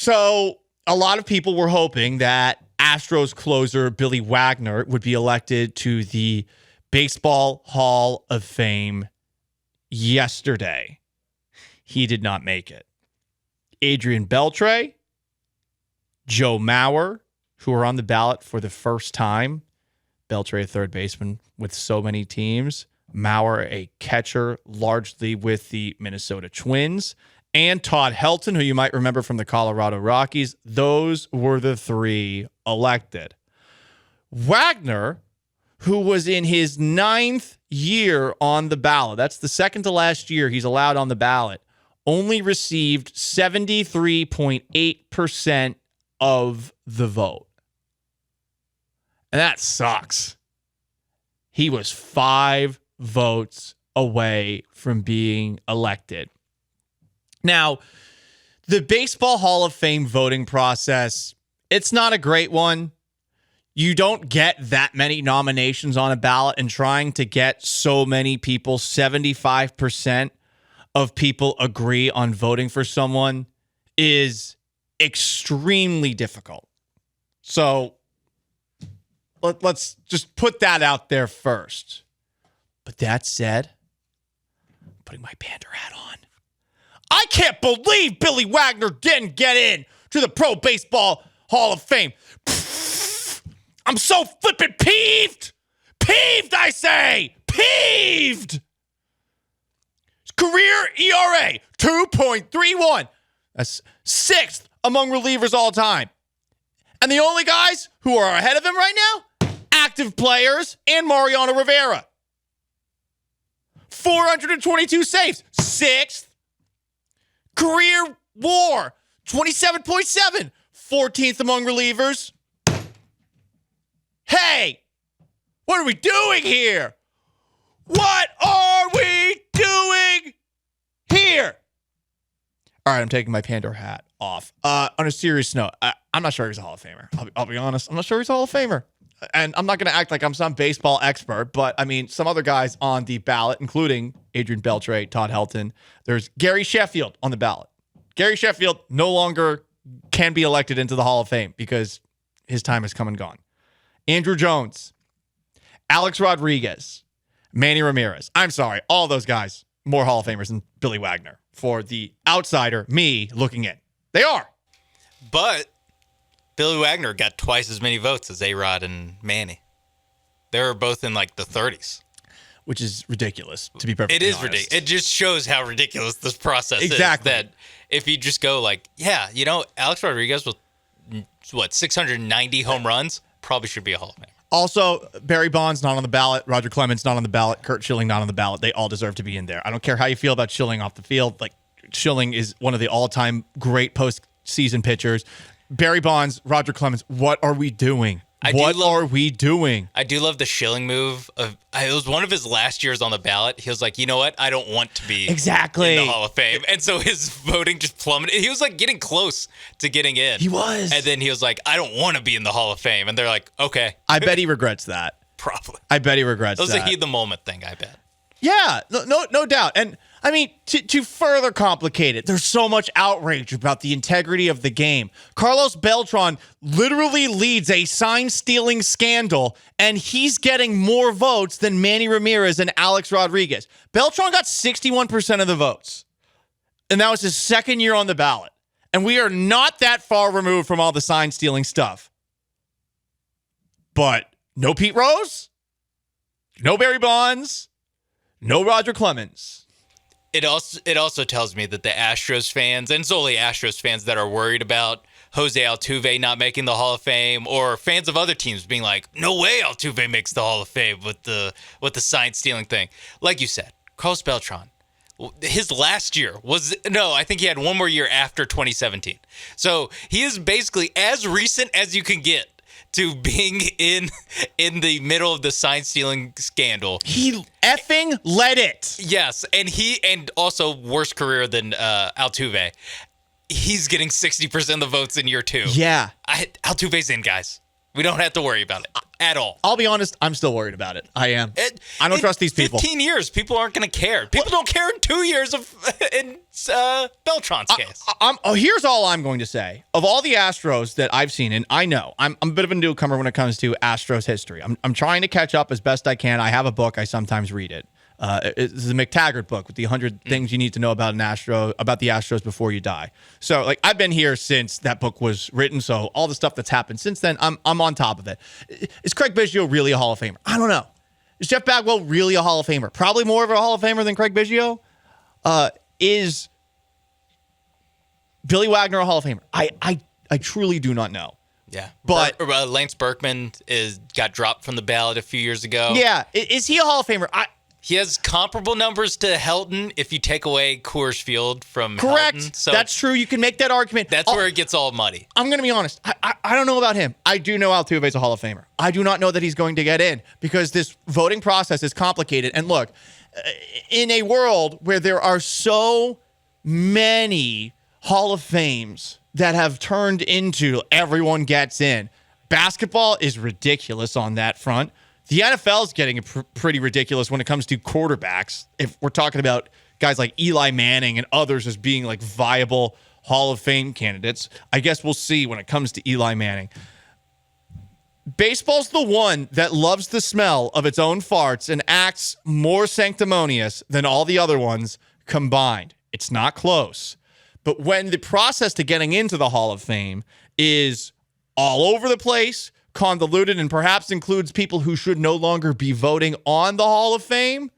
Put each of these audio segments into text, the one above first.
So a lot of people were hoping that Astros closer Billy Wagner would be elected to the Baseball Hall of Fame yesterday. He did not make it. Adrian Beltre, Joe Mauer, who are on the ballot for the first time. Beltre, a third baseman with so many teams. Mauer, a catcher, largely with the Minnesota Twins. And Todd Helton, who you might remember from the Colorado Rockies. Those were the three elected. Wagner, who was in his 9th year on the ballot, that's the second to last year he's allowed on the ballot, only received 73.8% of the vote. And that sucks. He was 5 votes away from being elected. Now, the Baseball Hall of Fame voting process, it's not a great one. You don't get that many nominations on a ballot, and trying to get so many people, 75% of people agree on voting for someone, is extremely difficult. So let's just put that out there first. But that said, I'm putting my pander hat on. I can't believe Billy Wagner didn't get in to the Pro Baseball Hall of Fame. I'm so flippin' peeved. Peeved, I say. Peeved. His career ERA, 2.31. That's 6th among relievers all time. And the only guys who are ahead of him right now, active players and Mariano Rivera. 422 saves, 6th. Career WAR, 27.7, 14th among relievers. Hey, what are we doing here? What are we doing here? All right, I'm taking my Pandora hat off. On a serious note, I'm not sure he's a Hall of Famer. I'll be honest. I'm not sure he's a Hall of Famer. And I'm not going to act like I'm some baseball expert, but I mean, some other guys on the ballot, including Adrian Beltre, Todd Helton. There's Gary Sheffield on the ballot. Gary Sheffield no longer can be elected into the Hall of Fame because his time has come and gone. Andrew Jones, Alex Rodriguez, Manny Ramirez. I'm sorry, all those guys, more Hall of Famers than Billy Wagner. For the outsider, me looking in. They are. But Billy Wagner got twice as many votes as A-Rod and Manny. They were both in like the 30s. Which is ridiculous, to be perfectly honest. It is ridiculous. It just shows how ridiculous this process is. That if you just go like, yeah, you know, Alex Rodriguez was, 690 home runs? Probably should be a Hall of Famer. Also, Barry Bonds not on the ballot. Roger Clemens not on the ballot. Kurt Schilling not on the ballot. They all deserve to be in there. I don't care how you feel about Schilling off the field. Like, Schilling is one of the all-time great postseason pitchers. Barry Bonds, Roger Clemens, what are we doing? What are we doing? I do love the Schilling move. It was one of his last years on the ballot. He was like, you know what? I don't want to be in the Hall of Fame. And so his voting just plummeted. He was like getting close to getting in. He was. And then he was like, I don't want to be in the Hall of Fame. And they're like, okay. I bet he regrets that. Probably. I bet he regrets that. It was a heat of the moment thing, I bet. Yeah, no doubt. And I mean, to further complicate it, there's so much outrage about the integrity of the game. Carlos Beltran literally leads a sign-stealing scandal, and he's getting more votes than Manny Ramirez and Alex Rodriguez. Beltran got 61% of the votes, and that was his second year on the ballot. And we are not that far removed from all the sign-stealing stuff. But no Pete Rose, no Barry Bonds, no Roger Clemens. It also tells me that the Astros fans, and it's only Astros fans that are worried about Jose Altuve not making the Hall of Fame, or fans of other teams being like, no way Altuve makes the Hall of Fame with the sign stealing thing. Like you said, Carlos Beltran, his last year I think he had one more year after 2017. So he is basically as recent as you can get to being in the middle of the sign stealing scandal. He effing led it. Yes, and also worse career than Altuve. He's getting 60% of the votes in year 2. Yeah. Altuve's in, guys. We don't have to worry about it. at all. I'll be honest, I'm still worried about it. I am. I don't trust these people. 15 years, people aren't going to care. People don't care in 2 years in Beltran's case. Here's all I'm going to say. Of all the Astros that I've seen, and I know I'm a bit of a newcomer when it comes to Astros history. I'm trying to catch up as best I can. I have a book. I sometimes read it. It's a McTaggart book with the 100 things you need to know about about the Astros before you die. So, like, I've been here since that book was written. So all the stuff that's happened since then, I'm on top of it. Is Craig Biggio really a Hall of Famer? I don't know. Is Jeff Bagwell really a Hall of Famer? Probably more of a Hall of Famer than Craig Biggio. Is Billy Wagner a Hall of Famer? I truly do not know. Yeah, but Lance Berkman got dropped from the ballot a few years ago. Yeah, is he a Hall of Famer? He has comparable numbers to Helton if you take away Coors Field from correct. Helton. So that's true. You can make that argument. That's where it gets all muddy. I'm going to be honest. I don't know about him. I do know Altuve is a Hall of Famer. I do not know that he's going to get in because this voting process is complicated. And look, in a world where there are so many Hall of Fames that have turned into everyone gets in, basketball is ridiculous on that front. The NFL is getting pretty ridiculous when it comes to quarterbacks. If we're talking about guys like Eli Manning and others as being like viable Hall of Fame candidates, I guess we'll see when it comes to Eli Manning. Baseball's the one that loves the smell of its own farts and acts more sanctimonious than all the other ones combined. It's not close. But when the process to getting into the Hall of Fame is all over the place, convoluted, and perhaps includes people who should no longer be voting on the Hall of Fame,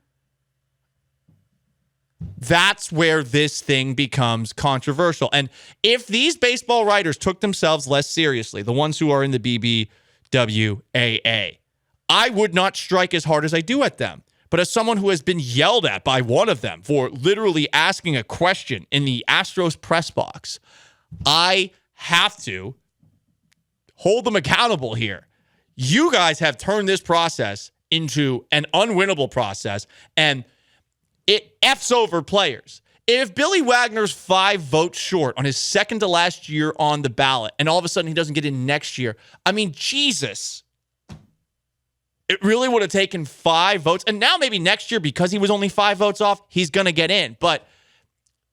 that's where this thing becomes controversial. And if these baseball writers took themselves less seriously, the ones who are in the BBWAA, I would not strike as hard as I do at them. But as someone who has been yelled at by one of them for literally asking a question in the Astros press box, I have to hold them accountable here. You guys have turned this process into an unwinnable process, and it F's over players. If Billy Wagner's 5 votes short on his second to last year on the ballot, and all of a sudden he doesn't get in next year, I mean, Jesus. It really would have taken 5 votes. And now maybe next year, because he was only 5 votes off, he's going to get in. But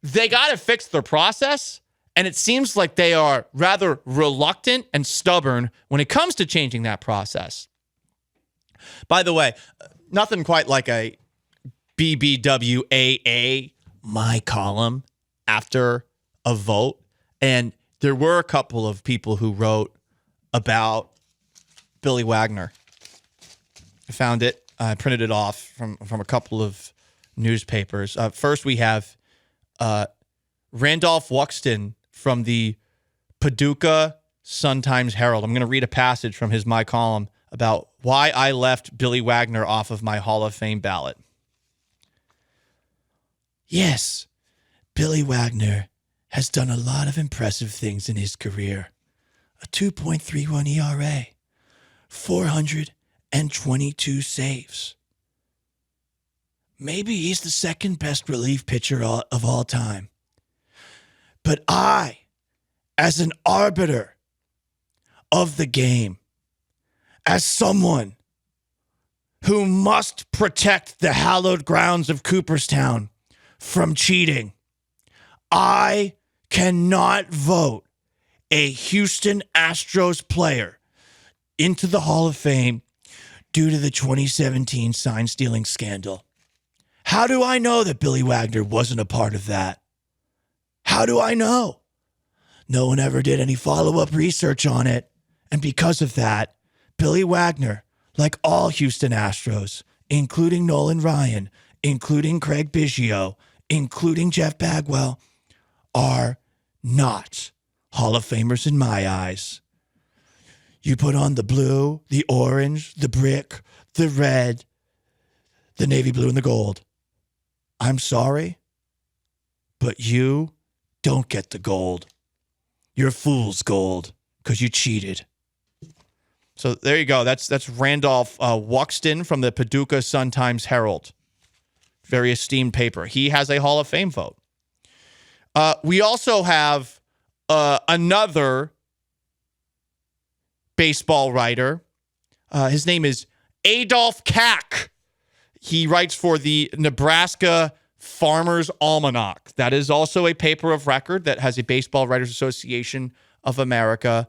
they got to fix their process. And it seems like they are rather reluctant and stubborn when it comes to changing that process. By the way, nothing quite like a BBWAA, my column, after a vote. And there were a couple of people who wrote about Billy Wagner. I found it. I printed it off from a couple of newspapers. First, we have Randolph Wuxton from the Paducah Sun-Times Herald. I'm going to read a passage from his My column about why I left Billy Wagner off of my Hall of Fame ballot. Yes, Billy Wagner has done a lot of impressive things in his career. A 2.31 ERA, 422 saves. Maybe he's the second best relief pitcher of all time. But I, as an arbiter of the game, as someone who must protect the hallowed grounds of Cooperstown from cheating, I cannot vote a Houston Astros player into the Hall of Fame due to the 2017 sign-stealing scandal. How do I know that Billy Wagner wasn't a part of that? How do I know? No one ever did any follow-up research on it. And because of that, Billy Wagner, like all Houston Astros, including Nolan Ryan, including Craig Biggio, including Jeff Bagwell, are not Hall of Famers in my eyes. You put on the blue, the orange, the brick, the red, the navy blue, and the gold. I'm sorry, but you don't get the gold. You're fool's gold because you cheated. So there you go. That's Randolph Wuxton from the Paducah Sun-Times Herald. Very esteemed paper. He has a Hall of Fame vote. We also have another baseball writer, His name is Adolph Kack. He writes for the Nebraska Farmers Almanac. That is also a paper of record that has a Baseball Writers Association of America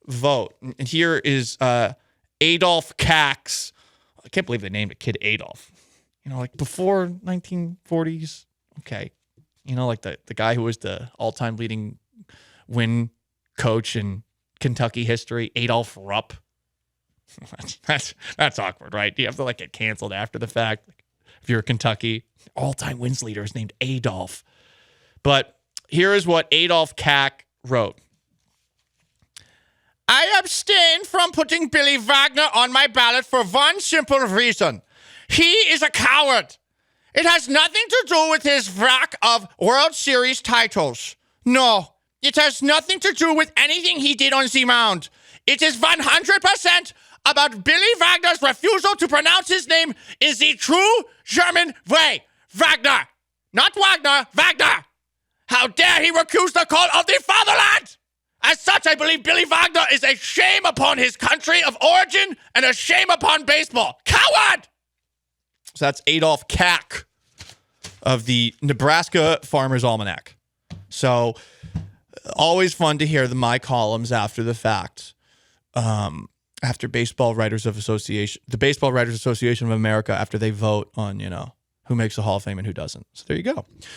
vote. And here is Adolph Kack's. I can't believe they named a kid Adolf. Like before 1940s. Okay. Like the guy who was the all-time leading win coach in Kentucky history, Adolph Rupp. That's awkward, right? You have to get canceled after the fact. If you're a Kentucky all-time wins leader is named Adolph. But here is what Adolph Kack wrote. I abstain from putting Billy Wagner on my ballot for one simple reason. He is a coward. It has nothing to do with his lack of World Series titles. No, it has nothing to do with anything he did on the mound. It is 100% about Billy Wagner's refusal to pronounce his name in the true German way. Wagner. Not Wagner, Wagner. How dare he refuse the call of the fatherland? As such, I believe Billy Wagner is a shame upon his country of origin and a shame upon baseball. Coward! So that's Adolph Kack of the Nebraska Farmers Almanac. So always fun to hear my columns after the fact. After the Baseball Writers Association of America, after they vote on, who makes the Hall of Fame and who doesn't. So there you go.